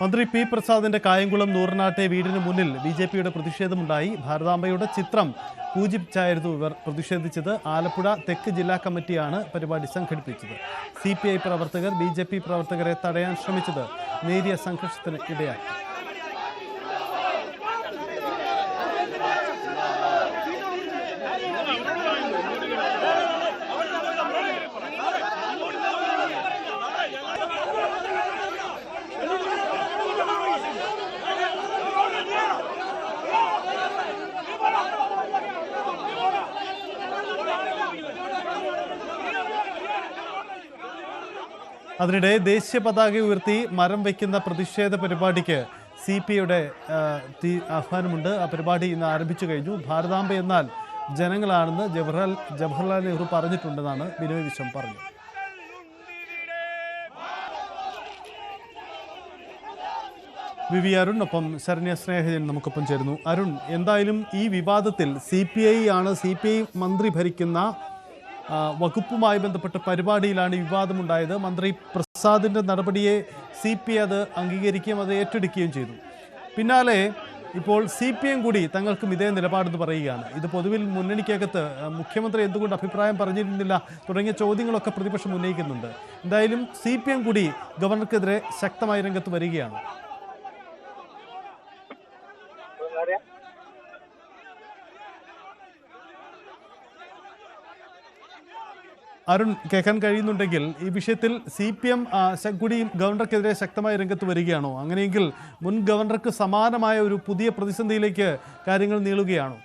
മന്ത്രി പി പ്രസാദിന്റെ കായംകുളം നൂറിനാട്ടെ വീടിന് മുന്നിൽ ബിജെപിയുടെ പ്രതിഷേധമുണ്ടായി. ഭാരതാംബയുടെ ചിത്രം പൂജിച്ചായിരുന്നു ഇവർ പ്രതിഷേധിച്ചത്. ആലപ്പുഴ തെക്ക് ജില്ലാ കമ്മിറ്റിയാണ് പരിപാടി സംഘടിപ്പിച്ചത്. CPI പ്രവർത്തകർ BJP പ്രവർത്തകരെ തടയാൻ ശ്രമിച്ചത് നേരിയ സംഘർഷത്തിന് ഇടയാക്കി. അതിനിടെ ദേശീയ പതാക ഉയർത്തി മരം വയ്ക്കുന്ന പ്രതിഷേധ പരിപാടിക്ക് CPIയുടെ ആഹ്വാനമുണ്ട്. ആ പരിപാടി ഇന്ന് ആരംഭിച്ചു കഴിഞ്ഞു. ഭാരതാംബ എന്നാൽ ജനങ്ങളാണെന്ന് ജവഹർലാൽ നെഹ്റു പറഞ്ഞിട്ടുണ്ടെന്നാണ് ബിനോയ് വിശ്വം പറഞ്ഞത്. വി അരുൺ ഒപ്പം ശരണ്യ സ്നേഹജൻ നമുക്കൊപ്പം ചേരുന്നു. അരുൺ, എന്തായാലും ഈ വിവാദത്തിൽ CPI മന്ത്രി ഭരിക്കുന്ന വകുപ്പുമായി ബന്ധപ്പെട്ട പരിപാടിയിലാണ് വിവാദമുണ്ടായത്. മന്ത്രി പ്രസാദിന്റെ നടപടിയെ CPI അത് അംഗീകരിക്കുകയും അത് ഏറ്റെടുക്കുകയും ചെയ്തു. പിന്നാലെ ഇപ്പോൾ CPM കൂടി തങ്ങൾക്കും ഇതേ നിലപാടെന്ന് പറയുകയാണ്. ഇത് പൊതുവിൽ മുന്നണിക്കകത്ത് മുഖ്യമന്ത്രി എന്തുകൊണ്ട് അഭിപ്രായം പറഞ്ഞിരുന്നില്ല തുടങ്ങിയ ചോദ്യങ്ങളൊക്കെ പ്രതിപക്ഷം ഉന്നയിക്കുന്നുണ്ട്. എന്തായാലും CPM കൂടി ഗവർണർക്കെതിരെ ശക്തമായ രംഗത്ത് വരികയാണ്. അരുൺ, കേൾക്കാൻ കഴിയുന്നുണ്ടെങ്കിൽ ഈ വിഷയത്തിൽ CPM കൂടി ഗവർണർക്കെതിരെ ശക്തമായ രംഗത്ത് വരികയാണോ? അങ്ങനെയെങ്കിൽ മുൻ ഗവർണർക്ക് സമാനമായ ഒരു പുതിയ പ്രതിസന്ധിയിലേക്ക് കാര്യങ്ങൾ നീളുകയാണോ?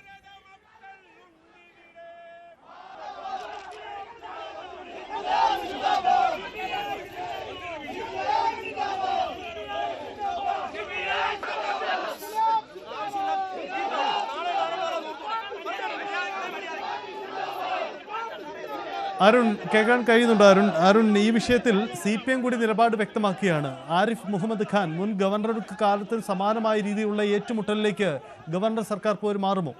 അരുൺ, കേൾക്കാൻ കഴിയുന്നുണ്ടോ? അരുൺ, ഈ വിഷയത്തിൽ CPM കൂടി നിലപാട് വ്യക്തമാക്കിയാണ്. ആരിഫ് മുഹമ്മദ് ഖാൻ മുൻ ഗവർണർക്ക് കാലത്ത് സമാനമായ രീതിയിലുള്ള ഏറ്റുമുട്ടലിലേക്ക് ഗവർണർ സർക്കാർ പോലും മാറുമോ?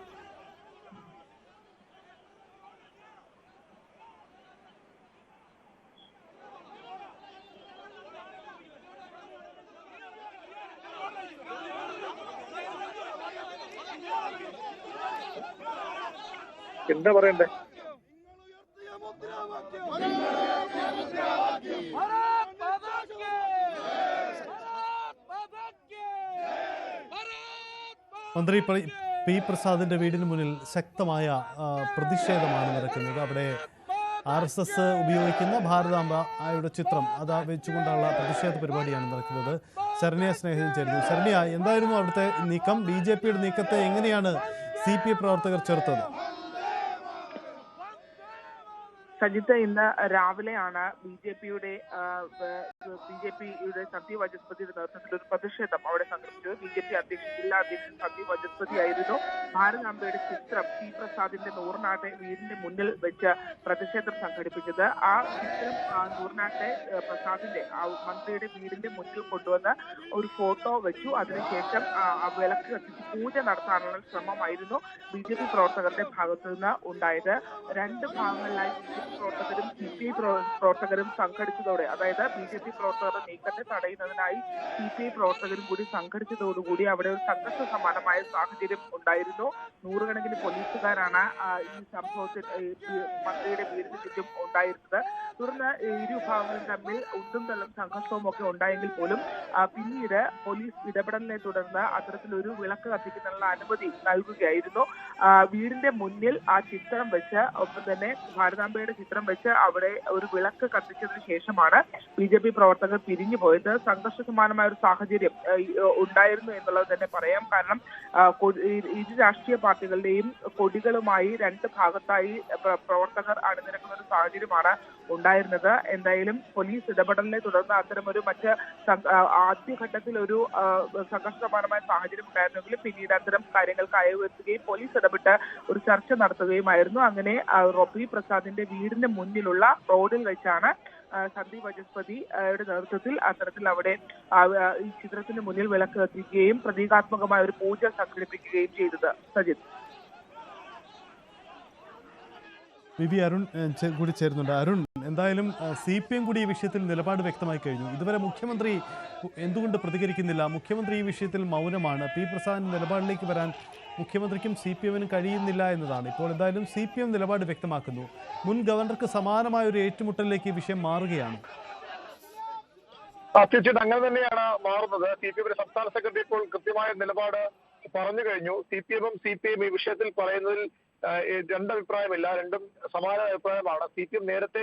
എന്താ പറയണ്ടേ? മന്ത്രി പി പ്രസാദിന്റെ വീടിന് മുന്നിൽ ശക്തമായ പ്രതിഷേധമാണ് നടക്കുന്നത്. അവിടെ RSS ഉപയോഗിക്കുന്ന ഭാരതാംബയുടെ ചിത്രം അത് വെച്ചുകൊണ്ടുള്ള പ്രതിഷേധ പരിപാടിയാണ് നടക്കുന്നത്. ശരണ്യ സ്നേഹജൻ ചേരുന്നു. ശരണ്യ, എന്തായിരുന്നു അവിടുത്തെ നീക്കം? BJPയുടെ നീക്കത്തെ എങ്ങനെയാണ് CPI പ്രവർത്തകർ ചേർത്തത്? സജിത്ത്, ഇന്ന് രാവിലെയാണ് BJPയുടെ സന്ദീപ് വാചസ്പതിയുടെ നേതൃത്വത്തിൽ ഒരു പ്രതിഷേധം അവിടെ സംഘടിപ്പിച്ചത്. BJP ജില്ലാ അധ്യക്ഷൻ സന്ദീപ് വാചസ്പതി ആയിരുന്നു ഭാരതാംബയുടെ ചിത്രം പി പ്രസാദിന്റെ നൂറിനാട്ടെ വീടിന്റെ മുന്നിൽ വെച്ച് പ്രതിഷേധം സംഘടിപ്പിച്ചത്. ആ ചിത്രം നൂറിനാട്ടെ പ്രസാദിന്റെ മന്ത്രിയുടെ വീടിന്റെ മുന്നിൽ കൊണ്ടുവന്ന് ഒരു ഫോട്ടോ വെച്ചു. അതിനുശേഷം വിളക്ക് കത്തിച്ച് പൂജ നടത്താനുള്ള ശ്രമമായിരുന്നു BJP പ്രവർത്തകരുടെ ഭാഗത്തു നിന്ന് ഉണ്ടായത്. രണ്ട് ഭാഗങ്ങളിലായി പ്രവർത്തകരും CPI പ്രവർത്തകരും സംഘടിച്ചതോടെ, അതായത് BJP പ്രവർത്തകരുടെ നീക്കത്തെ തടയുന്നതിനായി CPI പ്രവർത്തകരും കൂടി സംഘടിച്ചതോടുകൂടി അവിടെ ഒരു സംഘർഷ സമാനമായ സാഹചര്യം ഉണ്ടായിരുന്നു. നൂറുകണക്കിന് പോലീസുകാരാണ് ഈ സംഭവത്തിൽ മന്ത്രിയുടെ വീടിന് ചുറ്റും ഉണ്ടായിരുന്നത്. തുടർന്ന് ഇരു വിഭാഗങ്ങളും തമ്മിൽ ഉന്തും തള്ളും സംഘർഷവും ഒക്കെ ഉണ്ടായെങ്കിൽ പോലും പിന്നീട് പോലീസ് ഇടപെടലിനെ തുടർന്ന് അത്തരത്തിലൊരു വിളക്ക് കത്തിക്കുന്നതിനുള്ള അനുമതി നൽകുകയായിരുന്നു. വീടിന്റെ മുന്നിൽ ആ ചിത്രം വെച്ച്, ഒപ്പം തന്നെ ഭാരതാംബയുടെ ചിത്രം വെച്ച് അവിടെ ഒരു വിളക്ക് കത്തിച്ചതിന് ശേഷമാണ് BJP പ്രവർത്തകർ പിരിഞ്ഞു പോയത്. സംഘർഷ സമാനമായ ഒരു സാഹചര്യം ഉണ്ടായിരുന്നു എന്നുള്ളത് തന്നെ പറയാം. കാരണം ഇരു രാഷ്ട്രീയ പാർട്ടികളുടെയും കൊടികളുമായി രണ്ട് ഭാഗത്തായി പ്രവർത്തകർ അണിനിരക്കുന്ന ഒരു സാഹചര്യമാണ് ഉണ്ടായിരുന്നത്. എന്തായാലും പോലീസ് ഇടപെടലിനെ തുടർന്ന് അത്തരമൊരു ആദ്യഘട്ടത്തിൽ ഒരു സംഘർഷസമാനമായ സാഹചര്യം ഉണ്ടായിരുന്നെങ്കിലും പിന്നീട് അത്തരം കാര്യങ്ങൾക്ക് അയവുവെത്തുകയും പോലീസ് ഇടപെട്ട് ഒരു ചർച്ച നടത്തുകയുമായിരുന്നു. അങ്ങനെ പി പ്രസാദിന്റെ വീടിന്റെ മുന്നിലുള്ള റോഡിൽ വെച്ചാണ് സന്ദീപ് വാചസ്പതിയുടെ നേതൃത്വത്തിൽ അത്തരത്തിൽ അവിടെ ഈ ചിത്രത്തിന് മുന്നിൽ വിളക്ക് കത്തിക്കുകയും പ്രതീകാത്മകമായ ഒരു പൂജ സംഘടിപ്പിക്കുകയും ചെയ്തത്. സജിത്, അരുൺ കൂടി ചേരുന്നുണ്ട്. അരുൺ, എന്തായാലും CPM കൂടി ഈ വിഷയത്തിൽ നിലപാട് വ്യക്തമായി കഴിഞ്ഞു. ഇതുവരെ മുഖ്യമന്ത്രി എന്തുകൊണ്ട് പ്രതികരിക്കുന്നില്ല? മുഖ്യമന്ത്രി ഈ വിഷയത്തിൽ മൗനമാണ്. പി പ്രസാദിന്റെ നിലപാടിലേക്ക് വരാൻ മുഖ്യമന്ത്രിക്കും CPM-നും കഴിയുന്നില്ല എന്നതാണ്. ഇപ്പോൾ എന്തായാലും CPM നിലപാട് വ്യക്തമാക്കുന്നു. മുൻ ഗവർണർക്ക് സമാനമായ ഒരു ഏറ്റുമുട്ടലിലേക്ക് ഈ വിഷയം മാറുകയാണ്. തീർച്ചയായിട്ടും അങ്ങനെ തന്നെയാണ് മാറുന്നത്. CPM സംസ്ഥാന സെക്രട്ടറി ഇപ്പോൾ കൃത്യമായ നിലപാട് പറഞ്ഞു കഴിഞ്ഞു. CPM-ഉം CPI-യും ഈ വിഷയത്തിൽ പറയുന്നതിൽ രണ്ടഭിപ്രായമില്ല, രണ്ടും സമാന അഭിപ്രായമാണ്. CPM നേരത്തെ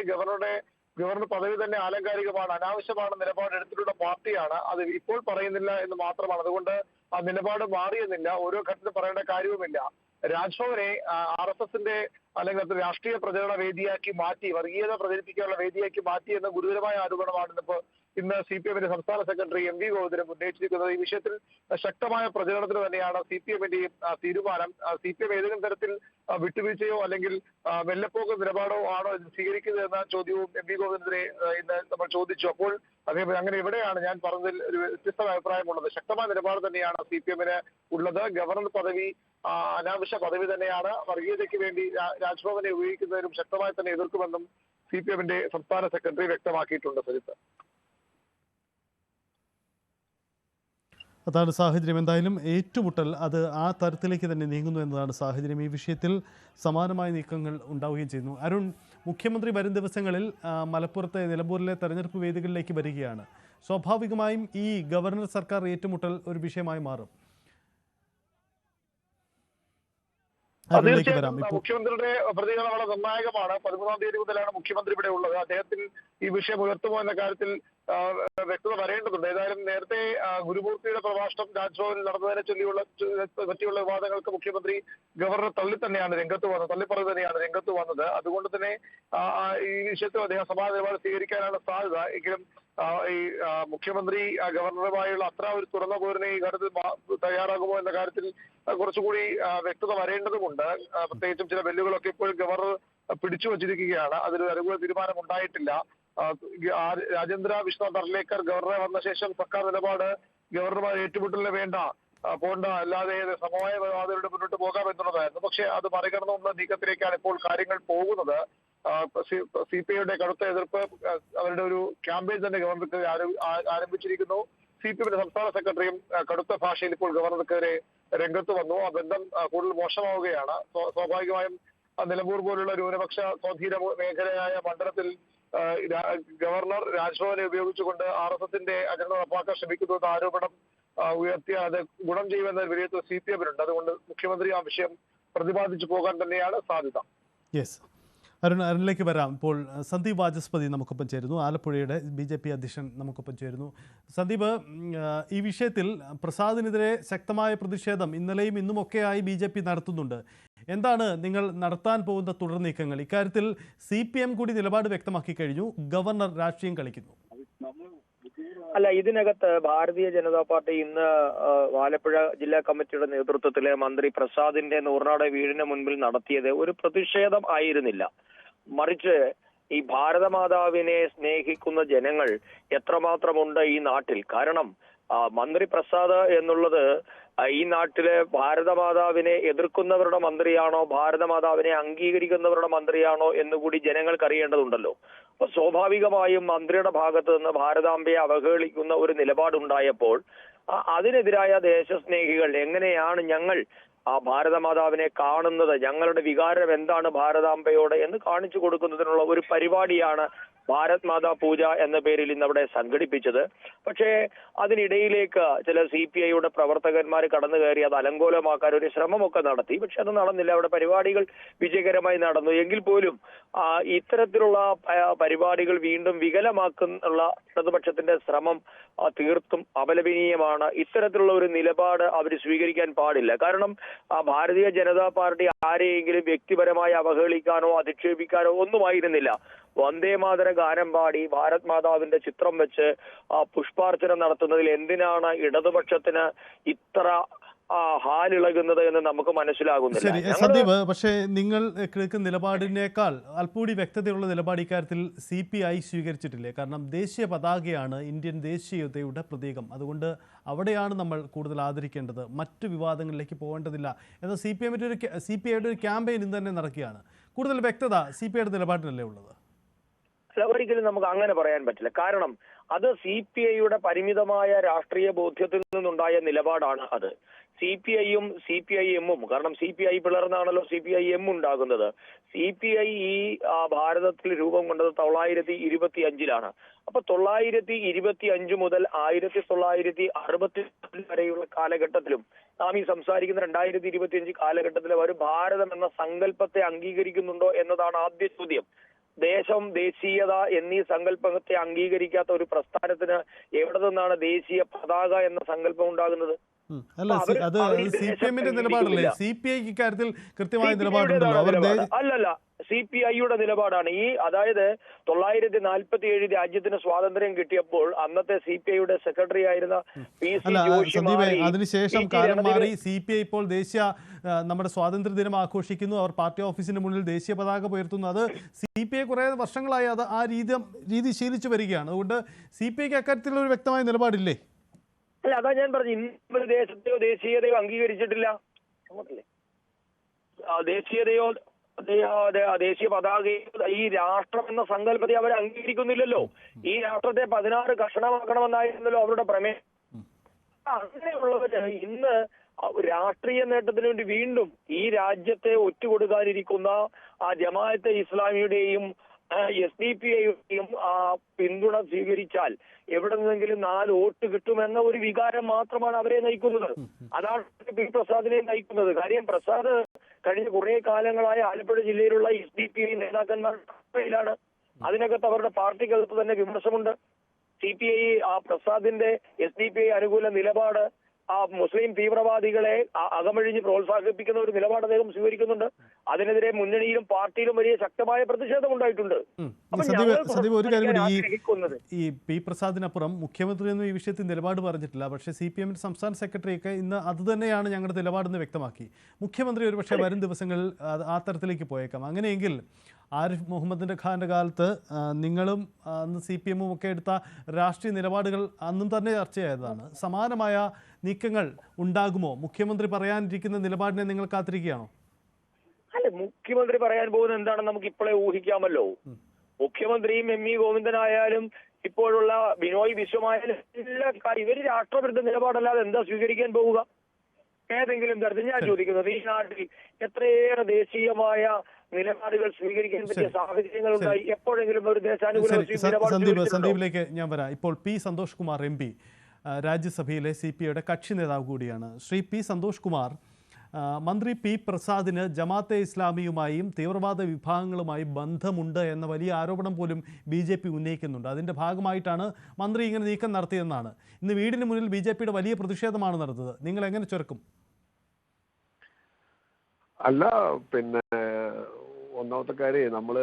ഗവർണർ പദവി തന്നെ ആലങ്കാരികമാണ്, അനാവശ്യമാണ് നിലപാട് എടുത്തിട്ടുള്ള പാർട്ടിയാണ്. അത് ഇപ്പോൾ പറയുന്നില്ല എന്ന് മാത്രമാണ്. അതുകൊണ്ട് ആ നിലപാട് മാറിയെന്നില്ല, ഓരോ ഘട്ടത്തിൽ പറയേണ്ട കാര്യവുമില്ല. രാജ്ഭവനെ RSSന്റെ അല്ലെങ്കിൽ അത് രാഷ്ട്രീയ പ്രചരണ വേദിയാക്കി മാറ്റി, വർഗീയത പ്രചരിപ്പിക്കാനുള്ള വേദിയാക്കി മാറ്റി എന്ന ഗുരുതരമായ ആരോപണമാണ് ഇന്ന് CPM-ന്റെ സംസ്ഥാന സെക്രട്ടറി MV ഗോവിന്ദൻ ഉന്നയിച്ചിരിക്കുന്നത്. ഈ വിഷയത്തിൽ ശക്തമായ പ്രചരണത്തിന് തന്നെയാണ് CPM-ന്റെയും തീരുമാനം. CPM ഏതെങ്കിലും തരത്തിൽ വിട്ടുവീഴ്ചയോ അല്ലെങ്കിൽ വെല്ലപ്പോക്ക് നിലപാടോ ആണോ സ്വീകരിക്കുന്നത് എന്ന ചോദ്യവും MV ഗോവിന്ദനെ ഇന്ന് നമ്മൾ ചോദിച്ചു. അപ്പോൾ അതേപോലെ അങ്ങനെ എവിടെയാണ് ഞാൻ പറഞ്ഞതിൽ ഒരു വ്യത്യസ്ത അഭിപ്രായമുള്ളത്? ശക്തമായ നിലപാട് തന്നെയാണ് CPM-ന് ഉള്ളത്. ഗവർണർ പദവി അനാവശ്യ പദവി തന്നെയാണ്. വർഗീയതയ്ക്ക് വേണ്ടി രാജ്ഭവനെ ഉപയോഗിക്കുന്നതിനും ശക്തമായി തന്നെ എതിർക്കുമെന്നും CPM-ന്റെ സംസ്ഥാന സെക്രട്ടറി വ്യക്തമാക്കിയിട്ടുണ്ട്. സജിത്ത്, അതാണ് സാഹചര്യം. എന്തായാലും ഏറ്റുമുട്ടൽ അത് ആ തരത്തിലേക്ക് തന്നെ നീങ്ങുന്നു എന്നതാണ് സാഹചര്യം. ഈ വിഷയത്തിൽ സമാനമായ നീക്കങ്ങൾ ഉണ്ടാവുകയും ചെയ്യുന്നു. അരുൺ, മുഖ്യമന്ത്രി വരും ദിവസങ്ങളിൽ മലപ്പുറത്തെ നിലമ്പൂരിലെ തെരഞ്ഞെടുപ്പ് വേദികളിലേക്ക് വരികയാണ്. സ്വാഭാവികമായും ഈ ഗവർണർ സർക്കാർ ഏറ്റുമുട്ടൽ ഒരു വിഷയമായി മാറും. മുഖ്യമന്ത്രിയുടെ പ്രതികരണം വളരെ നിർണായകമാണ്. 13-ാം തീയതി മുതലാണ് മുഖ്യമന്ത്രി ഇവിടെ ഉള്ളത്. അദ്ദേഹത്തിൽ ഈ വിഷയം ഉയർത്തുമോ എന്ന കാര്യത്തിൽ വ്യക്തത വരേണ്ടതുണ്ട്. ഏതായാലും നേരത്തെ ഗുരുമൂർത്തിയുടെ പ്രഭാഷണം രാജ്ഭവനിൽ നടന്നതിനെ പറ്റിയുള്ള വിവാദങ്ങൾക്ക് മുഖ്യമന്ത്രി ഗവർണർ തള്ളിപ്പറഞ്ഞു തന്നെയാണ് രംഗത്ത് വന്നത്. അതുകൊണ്ട് തന്നെ ഈ വിഷയത്തിൽ അദ്ദേഹം സമാന നിലപാട് സ്വീകരിക്കാനാണ് സാധ്യത. എങ്കിലും ഈ മുഖ്യമന്ത്രി ഗവർണറുമായുള്ള അത്ര ഒരു തുറന്ന പോരിനെ ഈ ഘട്ടത്തിൽ തയ്യാറാകുമോ എന്ന കാര്യത്തിൽ കുറച്ചുകൂടി വ്യക്തത വരേണ്ടതുമുണ്ട്. പ്രത്യേകിച്ചും ചില വെല്ലുകളൊക്കെ ഇപ്പോഴും ഗവർണർ പിടിച്ചു വച്ചിരിക്കുകയാണ്. അതിലൊരു അനുകൂല തീരുമാനം ഉണ്ടായിട്ടില്ല. രാജേന്ദ്ര വിശ്വനാഥ് അർലേക്കർ ഗവർണറെ വന്ന ശേഷം സർക്കാർ നിലപാട് ഗവർണർമാർ ഏറ്റുമുട്ടലിന് പോണ്ട, അല്ലാതെ സമവായ വാദങ്ങളുടെ മുന്നോട്ട് പോകാം എന്നുള്ളതായിരുന്നു. പക്ഷേ അത് മറികടന്നുള്ള നീക്കത്തിലേക്കാണ് ഇപ്പോൾ കാര്യങ്ങൾ പോകുന്നത്. CPI-യുടെ കടുത്ത എതിർപ്പ്, അവരുടെ ഒരു ക്യാമ്പയിൻ തന്നെ ഗവർണർക്ക് ആരംഭിച്ചിരിക്കുന്നു. CPM-ന്റെ സംസ്ഥാന സെക്രട്ടറിയും കടുത്ത ഭാഷയിൽ ഇപ്പോൾ ഗവർണർക്കെതിരെ രംഗത്ത് വന്നു. ആ ബന്ധം കൂടുതൽ മോശമാവുകയാണ്. സ്വാഭാവികമായും നിലമ്പൂർ പോലുള്ള ന്യൂനപക്ഷ സ്വാധീന മേഖലയായ മണ്ഡലത്തിൽ ഗവർണർ രാജ്ഭവനെ ഉപയോഗിച്ചുകൊണ്ട് RSSന്റെ അജണ്ട നടപ്പാക്കാൻ ശ്രമിക്കുന്നു എന്ന ആരോപണം ഉയർത്തിയ അത് ഗുണം ചെയ്യുമെന്ന വിലയിരുത്തൽ CPM-നുണ്ട്. അതുകൊണ്ട് മുഖ്യമന്ത്രി ആ വിഷയം പ്രതിപാദിച്ചു പോകാൻ തന്നെയാണ് സാധ്യത. യെസ്, അരുണിലേക്ക് വരാം. ഇപ്പോൾ സന്ദീപ് വാചസ്പതി നമുക്കൊപ്പം ചേരുന്നു. ആലപ്പുഴയുടെ BJP അധ്യക്ഷൻ നമുക്കൊപ്പം ചേരുന്നു. സന്ദീപ്, ഈ വിഷയത്തിൽ പ്രസാദിനെതിരെ ശക്തമായ പ്രതിഷേധം ഇന്നലെയും ഇന്നുമൊക്കെയായി BJP നടത്തുന്നുണ്ട്. എന്താണ് നിങ്ങൾ നടത്താൻ പോകുന്ന തുടർ നീക്കങ്ങൾ? ഇക്കാര്യത്തിൽ CPM കൂടി നിലപാട് വ്യക്തമാക്കി കഴിഞ്ഞു. ഗവർണർ രാഷ്ട്രീയം കളിക്കുന്നു. അല്ല, ഇതിനകത്ത് ഭാരതീയ ജനതാ പാർട്ടി ഇന്ന് ആലപ്പുഴ ജില്ലാ കമ്മിറ്റിയുടെ നേതൃത്വത്തിലെ മന്ത്രി പ്രസാദിന്റെ നൂർനാട് വീടിന് മുൻപിൽ നടത്തിയത് ഒരു പ്രതിഷേധം ആയിരുന്നില്ല. മറിച്ച് ഈ ഭാരതമാതാവിനെ സ്നേഹിക്കുന്ന ജനങ്ങൾ എത്രമാത്രമുണ്ട് ഈ നാട്ടിൽ. കാരണം മന്ത്രി പ്രസാദ് എന്നുള്ളത് ഈ നാട്ടിലെ ഭാരതമാതാവിനെ എതിർക്കുന്നവരുടെ മന്ത്രിയാണോ ഭാരതമാതാവിനെ അംഗീകരിക്കുന്നവരുടെ മന്ത്രിയാണോ എന്നുകൂടി ജനങ്ങൾക്ക് അറിയേണ്ടതുണ്ടല്ലോ. അപ്പൊ സ്വാഭാവികമായും മന്ത്രിയുടെ ഭാഗത്ത് നിന്ന് ഭാരതാംബയെ അവഹേളിക്കുന്ന ഒരു നിലപാടുണ്ടായപ്പോൾ അതിനെതിരായ ദേശസ്നേഹികൾ എങ്ങനെയാണ് ഞങ്ങൾ ഭാരതമാതാവിനെ കാണുന്നത്, ഞങ്ങളുടെ വികാരം എന്താണ് ഭാരതാംബയോട് എന്ന് കാണിച്ചു കൊടുക്കുന്നതിനുള്ള ഒരു പരിപാടിയാണ് ഭാരത് മാതാ പൂജ എന്ന പേരിൽ ഇന്ന് അവിടെ സംഘടിപ്പിച്ചത്. പക്ഷേ അതിനിടയിലേക്ക് ചില CPI-യുടെ പ്രവർത്തകന്മാർ കടന്നു കയറി അത് അലങ്കോലമാക്കാൻ ഒരു ശ്രമമൊക്കെ നടത്തി. പക്ഷെ അത് നടന്നില്ല. അവിടെ പരിപാടികൾ വിജയകരമായി നടന്നു. എങ്കിൽ പോലും ഇത്തരത്തിലുള്ള പരിപാടികൾ വീണ്ടും വികലമാക്കുന്നുള്ള ഇടതുപക്ഷത്തിന്റെ ശ്രമം തീർത്തും അപലപനീയമാണ്. ഇത്തരത്തിലുള്ള ഒരു നിലപാട് അവർ സ്വീകരിക്കാൻ പാടില്ല. കാരണം ഭാരതീയ ജനതാ പാർട്ടി ആരെയെങ്കിലും വ്യക്തിപരമായി അവഹേളിക്കാനോ അധിക്ഷേപിക്കാനോ ഒന്നുമായിരുന്നില്ല. വന്ദേമാതര ഗാനം പാടി ഭാരത് മാതാവിന്റെ ചിത്രം വെച്ച് പുഷ്പാർച്ചന നടത്തുന്നതിൽ എന്തിനാണ് ഇടതുപക്ഷത്തിന് ഇത്ര ഹാലിളകുന്നത് എന്ന് നമുക്ക് മനസ്സിലാകുന്നില്ല. ശരി സന്ദീപ്, പക്ഷേ നിങ്ങൾ എടുക്കുന്ന നിലപാടിനേക്കാൾ അല്പൂടി വ്യക്തതയുള്ള നിലപാട് ഇക്കാര്യത്തിൽ CPI സ്വീകരിച്ചിട്ടില്ലേ? കാരണം ദേശീയ പതാകയാണ് ഇന്ത്യൻ ദേശീയതയുടെ പ്രതീകം. അതുകൊണ്ട് അവിടെയാണ് നമ്മൾ കൂടുതൽ ആദരിക്കേണ്ടത്, മറ്റു വിവാദങ്ങളിലേക്ക് പോകേണ്ടതില്ല എന്ന CPIയുടെ ഒരു ക്യാമ്പയിൻ ഇന്ന് തന്നെ നടക്കുകയാണ്. കൂടുതൽ വ്യക്തത CPIയുടെ നിലപാടിനല്ലേ ഉള്ളത്? അല്ല, ഒരിക്കലും നമുക്ക് അങ്ങനെ പറയാൻ പറ്റില്ല. കാരണം അത് CPIയുടെ പരിമിതമായ രാഷ്ട്രീയ ബോധ്യത്തിൽ നിന്നുണ്ടായ നിലപാടാണ് അത്. CPIയും CPIM-ഉം, കാരണം CPI പിളർന്നാണല്ലോ CPIM ഉണ്ടാകുന്നത്. CPI ഈ ഭാരതത്തിൽ രൂപം കൊണ്ടത് 1925-ലാണ്. അപ്പൊ 1925 മുതൽ 1960 വരെയുള്ള കാലഘട്ടത്തിലും നാം ഈ സംസാരിക്കുന്ന 2025 കാലഘട്ടത്തിലും അവർ ഭാരതം എന്ന സങ്കല്പത്തെ അംഗീകരിക്കുന്നുണ്ടോ എന്നതാണ് ആദ്യ ചോദ്യം. ദേശം, ദേശീയത എന്നീ സങ്കല്പത്തെ അംഗീകരിക്കാത്ത ഒരു പ്രസ്ഥാനത്തിന് എവിടെ നിന്നാണ് ദേശീയ പതാക എന്ന സങ്കല്പം ഉണ്ടാകുന്നത്? അല്ല, അത് CPM-ന്റെ നിലപാടല്ലേ? CPI ഇക്കാര്യത്തിൽ കൃത്യമായ നിലപാടുണ്ടല്ലോ. അല്ലല്ല, CPI-യുടെ നിലപാടാണ് അതായത് 1947 രാജ്യത്തിന് സ്വാതന്ത്ര്യം കിട്ടിയപ്പോൾ അന്നത്തെ CPI-യുടെ സെക്രട്ടറി ആയിരുന്ന PC ജോഷി അതിനുശേഷം കാലം മാറി. CPI ഇപ്പോൾ നമ്മുടെ സ്വാതന്ത്ര്യ ദിനം ആഘോഷിക്കുന്നു. അവർ പാർട്ടി ഓഫീസിന് മുന്നിൽ ദേശീയ പതാക ഉയർത്തുന്നു. അത് CPI കുറെ വർഷങ്ങളായി അത് ആ രീതി ശീലിച്ചു വരികയാണ്. അതുകൊണ്ട് CPIക്ക് അക്കാര്യത്തിൽ ഒരു വ്യക്തമായ നിലപാടില്ലേ? അല്ല, അതാ ഞാൻ പറഞ്ഞു, ഇന്നൊരു ദേശത്തെയോ ദേശീയതയോ അംഗീകരിച്ചിട്ടില്ല. ദേശീയതയോ ദേശീയ പതാകയോ ഈ രാഷ്ട്രം എന്ന സങ്കല്പത്തെ അവർ അംഗീകരിക്കുന്നില്ലല്ലോ. ഈ രാഷ്ട്രത്തെ 16 കഷണമാക്കണമെന്നായിരുന്നല്ലോ അവരുടെ പ്രമേയം. അങ്ങനെയുള്ളവര് ഇന്ന് രാഷ്ട്രീയ നേട്ടത്തിന് വേണ്ടി വീണ്ടും ഈ രാജ്യത്തെ ഒറ്റുകൊടുക്കാനിരിക്കുന്ന ജമാഅത്തെ ഇസ്ലാമിയുടെയും SDP-യുടെയും പിന്തുണ സ്വീകരിച്ചാൽ എവിടെ നിന്നെങ്കിലും 4 വോട്ട് കിട്ടുമെന്ന ഒരു വികാരം മാത്രമാണ് അവരെ നയിക്കുന്നത്. അതാണ് പി പ്രസാദിനെ നയിക്കുന്നത്. കാര്യം പ്രസാദ് കഴിഞ്ഞ കുറെ കാലങ്ങളായ ആലപ്പുഴ ജില്ലയിലുള്ള SDP നേതാക്കന്മാരുടെ അതിനകത്ത് അവരുടെ പാർട്ടിക്കകത്ത് തന്നെ വിമർശമുണ്ട്. CPI പ്രസാദിന്റെ SDP അനുകൂല നിലപാട് മുസ്ലിം തീവ്രവാദികളെ അകമഴിഞ്ഞ് പ്രോത്സാഹിപ്പിക്കുന്ന ഒരു നിലപാട് അദ്ദേഹം സ്വീകരിക്കുന്നുണ്ട്. അതിനെതിരെ മുന്നണിയിലും പാർട്ടിയിലും വലിയ ശക്തമായ പ്രതിഷേധം ഉണ്ടായിട്ടുണ്ട്. ഒരു കാര്യം, ഈ പി പ്രസാദിനപ്പുറം മുഖ്യമന്ത്രിയൊന്നും ഈ വിഷയത്തിൽ നിലപാട് പറഞ്ഞിട്ടില്ല. പക്ഷേ CPM സംസ്ഥാന സെക്രട്ടറിയൊക്കെ ഇന്ന് അതുതന്നെയാണ് ഞങ്ങളുടെ നിലപാടെന്ന് വ്യക്തമാക്കി. മുഖ്യമന്ത്രി ഒരുപക്ഷെ വരും ദിവസങ്ങളിൽ ആ തരത്തിലേക്ക് പോയേക്കാം. അങ്ങനെയെങ്കിൽ ആരിഫ് മുഹമ്മദിൻ്റെ ഖാൻ്റെ കാലത്ത് നിങ്ങളും അന്ന് CPM-ഉം ഒക്കെ എടുത്ത രാഷ്ട്രീയ നിലപാടുകൾ അന്നും തന്നെ ചർച്ചയായതാണ്. സമാനമായ നീക്കങ്ങൾ ഉണ്ടാകുമോ? മുഖ്യമന്ത്രി പറയാനിരിക്കുന്ന നിലപാടിനെ നിങ്ങൾ കാത്തിരിക്കുകയാണോ? അല്ല, മുഖ്യമന്ത്രി പറയാൻ പോകുന്നത് എന്താണെന്ന് നമുക്ക് ഇപ്പോഴേ ഊഹിക്കാമല്ലോ. മുഖ്യമന്ത്രിയും ME ഗോവിന്ദനായാലും ഇപ്പോഴുള്ള ബിനോയ് വിശ്വമായാലും ഇവര് രാഷ്ട്രവിരുദ്ധ നിലപാടല്ലാതെ എന്താ സ്വീകരിക്കാൻ പോവുക? ഏതെങ്കിലും തരത്തിൽ ഞാൻ ചോദിക്കുന്നത്, ഈ നാട്ടിൽ എത്രയേറെ ദേശീയമായ നിലപാടുകൾ സ്വീകരിക്കാൻ പറ്റിയ സാഹചര്യങ്ങൾ ഉണ്ടായി? എപ്പോഴെങ്കിലും ഒരു ദേശാനുകൂല സന്ദീപിലേക്ക് ഞാൻ വരാം. ഇപ്പോൾ P സന്തോഷ് കുമാർ MP രാജ്യസഭയിലെ CPIയുടെ കക്ഷി നേതാവ് കൂടിയാണ്. ശ്രീ P സന്തോഷ് കുമാർ, മന്ത്രി P പ്രസാദിന് ജമാഅത്തെ ഇസ്ലാമിയുമായും തീവ്രവാദ വിഭാഗങ്ങളുമായി ബന്ധമുണ്ട് എന്ന വലിയ ആരോപണം പോലും BJP ഉന്നയിക്കുന്നുണ്ട്. അതിൻ്റെ ഭാഗമായിട്ടാണ് മന്ത്രി ഇങ്ങനെ നീക്കം നടത്തിയെന്നാണ്. ഇന്ന് വീടിന് മുന്നിൽ BJPയുടെ വലിയ പ്രതിഷേധമാണ് നടന്നത്. നിങ്ങൾ എങ്ങനെ ചെറുക്കും? അല്ല, പിന്നെ ഒന്നാമത്തെ കാര്യം, നമ്മൾ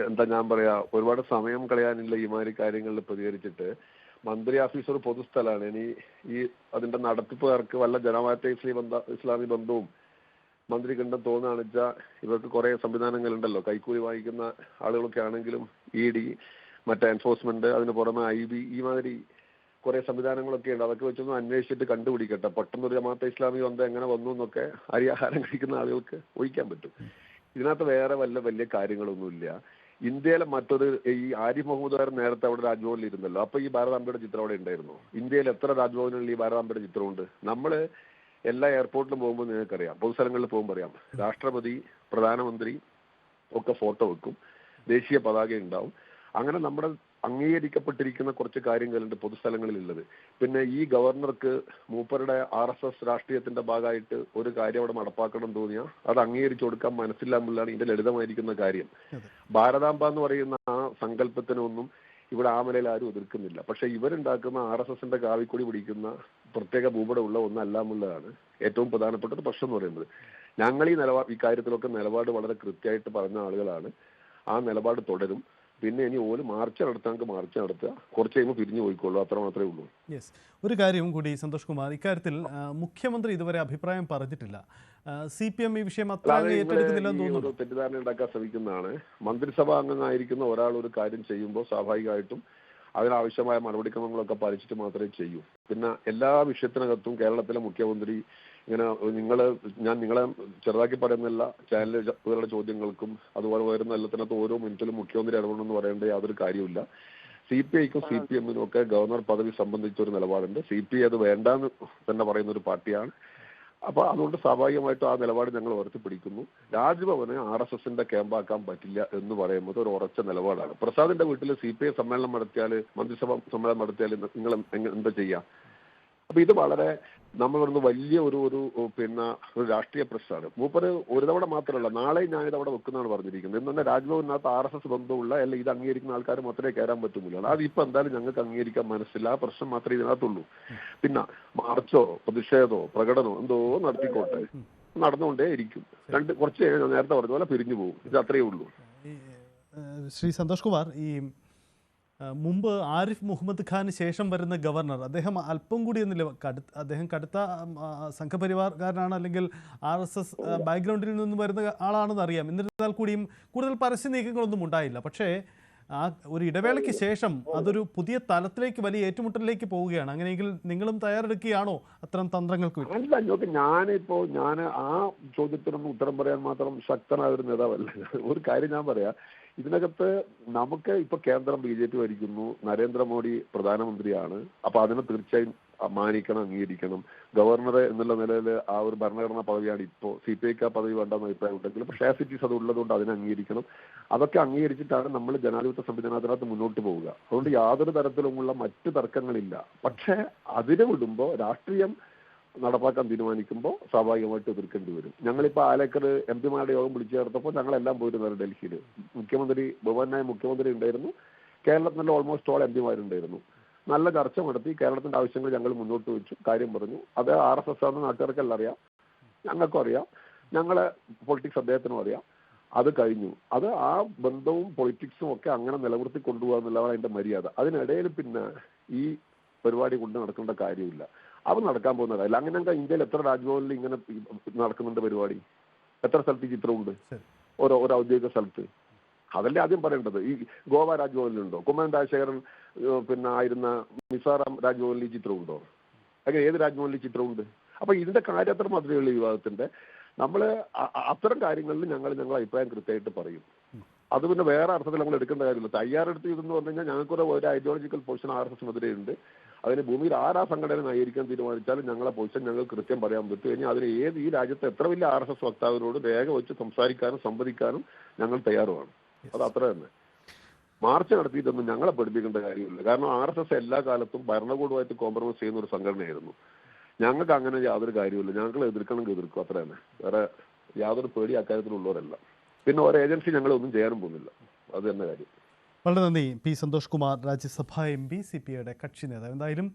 എന്താ ഞാൻ പറയാ, ഒരുപാട് സമയം കളയാനില്ല ഈ മാതിരി കാര്യങ്ങളിൽ പ്രതികരിച്ചിട്ട്. മന്ത്രി ഓഫീസ് ഒരു പൊതുസ്ഥലമാണ്. ഇനി അതിന്റെ നടത്തിപ്പുകാർക്ക് വല്ല ജമാഅത്തെ ഇസ്ലാമി ബന്ധവും മന്ത്രിക്കുണ്ടെന്ന് തോന്നുകയാണെന്ന് വെച്ചാൽ ഇവർക്ക് കുറെ സംവിധാനങ്ങളുണ്ടല്ലോ. കൈക്കൂലി വാങ്ങിക്കുന്ന ആളുകളൊക്കെ ആണെങ്കിലും ED, മറ്റേ എൻഫോഴ്സ്മെന്റ്, അതിന് പുറമെ IB, ഈ മാതിരി കുറെ സംവിധാനങ്ങളൊക്കെ ഉണ്ട്. അതൊക്കെ വെച്ചൊന്ന് അന്വേഷിച്ചിട്ട് കണ്ടുപിടിക്കട്ടെ. പെട്ടെന്നൊരു ജമാഅത്തെ ഇസ്ലാമി ബന്ധം എങ്ങനെ വന്നു എന്നൊക്കെ അരിയാഹാരം കഴിക്കുന്ന ആളുകൾക്ക് ഊഹിക്കാൻ പറ്റും. ഇതിനകത്ത് വേറെ വലിയ കാര്യങ്ങളൊന്നുമില്ല. ഇന്ത്യയിലെ മറ്റൊരു ഈ ആരിഫ് മുഹമ്മദ് ഖാൻ നേരത്തെ അവിടെ രാജ്ഭവനിൽ ഇരുന്നല്ലോ. അപ്പൊ ഈ ഭാരതാംബയുടെ ചിത്രം അവിടെ ഉണ്ടായിരുന്നു. ഇന്ത്യയിൽ എത്ര രാജ്ഭവനുകളിൽ ഈ ഭാരതാംബയുടെ ചിത്രമുണ്ട്? നമ്മള് എല്ലാ എയർപോർട്ടിലും പോകുമ്പോൾ നിങ്ങൾക്കറിയാം, പൊതുസ്ഥലങ്ങളിൽ പോകുമ്പോൾ അറിയാം, രാഷ്ട്രപതി, പ്രധാനമന്ത്രി ഒക്കെ ഫോട്ടോ വെക്കും, ദേശീയ പതാക ഉണ്ടാവും. അങ്ങനെ നമ്മുടെ അംഗീകരിക്കപ്പെട്ടിരിക്കുന്ന കുറച്ച് കാര്യങ്ങളുണ്ട് പൊതുസ്ഥലങ്ങളിലുള്ളത്. പിന്നെ ഈ ഗവർണർക്ക് മൂപ്പരുടെ RSS രാഷ്ട്രീയത്തിന്റെ ഭാഗമായിട്ട് ഒരു കാര്യം അവിടെ നടപ്പാക്കണം തോന്നിയാൽ അത് അംഗീകരിച്ചു കൊടുക്കാൻ മനസ്സില്ല എന്നുള്ളതാണ് ഇതിന്റെ ലളിതമായിരിക്കുന്ന കാര്യം. ഭാരതാംബ എന്ന് പറയുന്ന ആ സങ്കല്പത്തിനൊന്നും ഇവിടെ ആ നിലയിൽ ആരും എതിർക്കുന്നില്ല. പക്ഷെ ഇവരുണ്ടാക്കുന്ന RSSന്റെ കാവിക്കൊടി പിടിക്കുന്ന പ്രത്യേക ഭൂപടമുള്ള ഒന്നല്ല എന്നുള്ളതാണ് ഏറ്റവും പ്രധാനപ്പെട്ട പ്രശ്നം എന്ന് പറയുന്നത്. ഞങ്ങൾ ഈ കാര്യത്തിലൊക്കെ നിലപാട് വളരെ കൃത്യമായിട്ട് പറഞ്ഞ ആളുകളാണ്. ആ നിലപാട് തുടരും. പിന്നെ ഇനി ഓല് മാർച്ച് നടത്താമെങ്കിൽ മാർച്ച് നടത്തുക, കുറച്ച് കഴിയുമ്പോൾ പിരിഞ്ഞു പോയിക്കോളൂ, അത്ര മാത്രമേ ഉള്ളൂ. യെസ്, ഒരു കാര്യം കൂടി സന്തോഷ് കുമാർ, ഇക്കാര്യത്തിൽ മുഖ്യമന്ത്രി ഇതുവരെ അഭിപ്രായം പറഞ്ഞിട്ടില്ല. CPM ഈ വിഷയം അത്ര ഏറ്റെടുക്കുന്നില്ലെന്ന് തോന്നുന്നു. തെറ്റിദ്ധാരണ ഉണ്ടാക്കാൻ ശ്രമിക്കുന്നതാണ്. മന്ത്രിസഭാ അംഗമായിരിക്കുന്ന ഒരാൾ ഒരു കാര്യം ചെയ്യുമ്പോൾ സ്വാഭാവികമായിട്ടും അതിനാവശ്യമായ നടപടിക്രമങ്ങളൊക്കെ പാലിച്ചിട്ട് മാത്രമേ ചെയ്യൂ. പിന്നെ എല്ലാ വിഷയത്തിനകത്തും കേരളത്തിലെ മുഖ്യമന്ത്രി ഇങ്ങനെ ഞാൻ നിങ്ങളെ ചെറുതാക്കി പറയുന്നില്ല, ചാനലുകളുടെ ചോദ്യങ്ങൾക്കും അതുപോലെ വരുന്ന എല്ലാത്തിനകത്ത് ഓരോ മിനിറ്റിലും മുഖ്യമന്ത്രി ഇടപെടണമെന്ന് പറയേണ്ട യാതൊരു കാര്യമില്ല. CPIക്കും CPMനും ഒക്കെ ഗവർണർ പദവി സംബന്ധിച്ച ഒരു നിലപാടുണ്ട്. CPI അത് വേണ്ടാന്ന് തന്നെ പറയുന്ന ഒരു പാർട്ടിയാണ്. അപ്പൊ അതുകൊണ്ട് സ്വാഭാവികമായിട്ടും ആ നിലപാട് ഞങ്ങൾ ഉയർത്തിപ്പിടിക്കുന്നു. രാജ്ഭവനെ RSSന്റെ ക്യാമ്പാക്കാൻ പറ്റില്ല എന്ന് പറയുന്നത് ഒരു ഉറച്ച നിലപാടാണ്. പ്രസാദിന്റെ വീട്ടിൽ CPI സമ്മേളനം നടത്തിയാൽ, മന്ത്രിസഭ സമ്മേളനം നടത്തിയാൽ നിങ്ങൾ എന്താ ചെയ്യാം? അപ്പൊ ഇത് വളരെ നമ്മൾ പറയുന്നത് വലിയ ഒരു ഒരു രാഷ്ട്രീയ പ്രശ്നമാണ്. മൂപ്പര് ഒരു തവണ മാത്രമല്ല, നാളെ ഞാനിത് അവിടെ വെക്കുന്നതാണ് പറഞ്ഞിരിക്കുന്നത്. എന്ന് പറഞ്ഞാൽ രാജ്ഭവനകത്ത് RSS ബന്ധമുള്ള അല്ല ഇത് അംഗീകരിക്കുന്ന ആൾക്കാർ മാത്രമേ കയറാൻ പറ്റുന്നില്ല. അതിപ്പോ എന്തായാലും ഞങ്ങൾക്ക് അംഗീകരിക്കാൻ മനസ്സില്ല. ആ പ്രശ്നം മാത്രമേ ഇതിനകത്തുള്ളൂ. പിന്നെ മാർച്ചോ പ്രതിഷേധമോ പ്രകടനമോ എന്തോ നടത്തിക്കോട്ടെ, നടന്നുകൊണ്ടേ ഇരിക്കും. കുറച്ച് കഴിഞ്ഞാൽ നേരത്തെ പറഞ്ഞ പോലെ പിരിഞ്ഞു പോകും. ഇത് അത്രയേ ഉള്ളൂ. ശ്രീ സന്തോഷ് കുമാർ, ഈ മുമ്പ് ആരിഫ് മുഹമ്മദ് ഖാന് ശേഷം വരുന്ന ഗവർണർ അദ്ദേഹം അല്പം കൂടി അദ്ദേഹം കടുത്ത സംഘപരിവാർക്കാരനാണ്, അല്ലെങ്കിൽ RSS ബാക്ക്ഗ്രൗണ്ടിൽ നിന്നും വരുന്ന ആളാണെന്ന് അറിയാം. എന്നിരുന്നാൽ കൂടിയും കൂടുതൽ പരസ്യ നീക്കങ്ങളൊന്നും ഉണ്ടായില്ല. പക്ഷേ ആ ഒരു ഇടവേളയ്ക്ക് ശേഷം അതൊരു പുതിയ തലത്തിലേക്ക്, വലിയ ഏറ്റുമുട്ടലിലേക്ക് പോവുകയാണ്. അങ്ങനെയെങ്കിൽ നിങ്ങളും തയ്യാറെടുക്കുകയാണോ അത്തരം തന്ത്രങ്ങൾക്ക്? ഞാൻ ആ ചോദ്യത്തിനൊന്നും ഉത്തരം പറയാൻ മാത്രം ശക്തനായ ഒരു നേതാവല്ല. ഒരു കാര്യം ഞാൻ പറയാം, ഇതിനകത്ത് നമുക്ക് ഇപ്പൊ കേന്ദ്രം BJP ഭരിക്കുന്നു, നരേന്ദ്രമോദി പ്രധാനമന്ത്രിയാണ്. അപ്പൊ അതിനെ തീർച്ചയായും മാനിക്കണം, അംഗീകരിക്കണം. ഗവർണർ എന്നുള്ള നിലയിൽ ആ ഒരു ഭരണഘടനാ പദവിയാണ് ഇപ്പോൾ. CPIക്ക് ആ പദവി വേണ്ടെന്ന് അഭിപ്രായം ഉണ്ടെങ്കിലും പക്ഷേ ആസിറ്റീസ് അത് ഉള്ളതുകൊണ്ട് അതിനെ അംഗീകരിക്കണം. അതൊക്കെ അംഗീകരിച്ചിട്ടാണ് നമ്മൾ ജനാധിപത്യ സംവിധാനത്തിനകത്ത് മുന്നോട്ട് പോവുക. അതുകൊണ്ട് യാതൊരു തരത്തിലുമുള്ള മറ്റു തർക്കങ്ങളില്ല. പക്ഷേ അതിനെ വിടുമ്പോൾ രാഷ്ട്രീയം നടപ്പാക്കാൻ തീരുമാനിക്കുമ്പോൾ സ്വാഭാവികമായിട്ട് എതിർക്കേണ്ടി വരും. ഞങ്ങളിപ്പോൾ ആലേക്കർ MP മാരുടെ യോഗം വിളിച്ചു ചേർത്തപ്പോൾ ഞങ്ങളെല്ലാം പോയിരുന്നത് ഡൽഹിയിൽ. ബഹുമാനായ മുഖ്യമന്ത്രി ഉണ്ടായിരുന്നു, കേരളത്തിലെ ഓൾമോസ്റ്റ് ഓൾ MP മാരുണ്ടായിരുന്നു. നല്ല ചർച്ച നടത്തി, കേരളത്തിന്റെ ആവശ്യങ്ങൾ ഞങ്ങൾ മുന്നോട്ട് വെച്ചു, കാര്യം പറഞ്ഞു. അത് RSS ആണെന്ന് നാട്ടുകാർക്കെല്ലാം അറിയാം, ഞങ്ങൾക്കും അറിയാം, ഞങ്ങളെ പൊളിറ്റിക്സ് അദ്ദേഹത്തിനും അറിയാം. അത് കഴിഞ്ഞു. അത് ആ ബന്ധവും പൊളിറ്റിക്സും ഒക്കെ അങ്ങനെ നിലനിർത്തി കൊണ്ടുപോകുക എന്നുള്ളതാണ് അതിന്റെ മര്യാദ. അതിനിടയിൽ പിന്നെ ഈ പരിപാടി കൊണ്ട് നടക്കേണ്ട കാര്യമില്ല. അത് നടക്കാൻ പോകുന്ന കാര്യമില്ല. അങ്ങനെ ഇന്ത്യയിൽ എത്ര രാജ്ഭവനിൽ ഇങ്ങനെ നടക്കുന്നുണ്ട് പരിപാടി? എത്ര സ്ഥലത്ത് ഈ ചിത്രമുണ്ട്? ഓരോ ഔദ്യോഗിക സ്ഥലത്ത്. അതല്ലേ ആദ്യം പറയേണ്ടത്. ഈ ഗോവ രാജ്ഭവനിലുണ്ടോ? കുമ്മനം രാജശേഖരൻ ആയിരുന്ന മിസോറാം രാജ്ഭവനിൽ ഈ ചിത്രമുണ്ടോ? അങ്ങനെ ഏത് രാജ്ഭവനിൽ ഈ ചിത്രമുണ്ട്? അപ്പൊ ഇതിന്റെ കാര്യത്ര മാത്രമേ വിവാദത്തിന്റെ. നമ്മൾ അത്തരം കാര്യങ്ങളിൽ ഞങ്ങൾ അഭിപ്രായം കൃത്യമായിട്ട് പറയും. അത് പിന്നെ വേറെ അർത്ഥത്തിൽ നമ്മൾ എടുക്കേണ്ട കാര്യമില്ല. തയ്യാറെടുത്ത് ഇതെന്ന് പറഞ്ഞു കഴിഞ്ഞാൽ ഞങ്ങൾക്കൊരു ഐഡിയോളജിക്കൽ പൊസിഷൻ RSSനെതിരെ ഉണ്ട്. അതിന് ഭൂമിയിൽ ആരാ സംഘടന നയിക്കാൻ തീരുമാനിച്ചാലും ഞങ്ങളെ പൊസിഷൻ ഞങ്ങൾക്ക് കൃത്യം പറയാൻ പറ്റും. ഇനി അതിന് ഈ രാജ്യത്ത് എത്ര വലിയ RSS വക്താവിനോട് രേഖ വെച്ച് സംസാരിക്കാനും സംവദിക്കാനും ഞങ്ങൾ തയ്യാറുമാണ്. അത് അത്ര തന്നെ. മാർച്ച് നടത്തിയിട്ടൊന്നും ഞങ്ങളെ പഠിപ്പിക്കേണ്ട കാര്യമില്ല. കാരണം RSS എല്ലാ കാലത്തും ഭരണകൂടമായിട്ട് കോംപ്രമൈസ് ചെയ്യുന്ന ഒരു സംഘടനയായിരുന്നു. ഞങ്ങൾക്ക് അങ്ങനെ യാതൊരു കാര്യമില്ല. ഞങ്ങൾ എതിർക്കണമെങ്കിൽ എതിർക്കും, അത്ര തന്നെ. വേറെ യാതൊരു പേടി അക്കാര്യത്തിലുള്ളവരല്ല. പിന്നെ ഒരു ഏജൻസി ഞങ്ങളൊന്നും ചെയ്യാനും പോകുന്നില്ല. അത് തന്നെ കാര്യം. വളരെ നന്ദി. P. സന്തോഷ് കുമാർ, രാജ്യസഭാ MP, CPIയുടെ കക്ഷി നേതാവ്. എന്തായാലും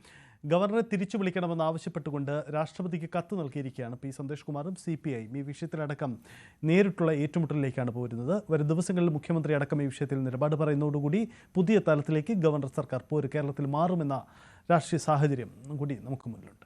ഗവർണറെ തിരിച്ചു വിളിക്കണമെന്ന് ആവശ്യപ്പെട്ടുകൊണ്ട് രാഷ്ട്രപതിക്ക് കത്ത് നൽകിയിരിക്കുകയാണ് P. സന്തോഷ് കുമാറും CPIയും. ഈ വിഷയത്തിലടക്കം നേരിട്ടുള്ള ഏറ്റുമുട്ടലിലേക്കാണ് പോരുന്നത്. വരും ദിവസങ്ങളിൽ മുഖ്യമന്ത്രി അടക്കം ഈ വിഷയത്തിൽ നിലപാട് പറയുന്നതോടുകൂടി പുതിയ തലത്തിലേക്ക് ഗവർണർ സർക്കാർ പോര് കേരളത്തിൽ മാറുമെന്ന രാഷ്ട്രീയ സാഹചര്യം കൂടി നമുക്ക് മുന്നിലുണ്ട്.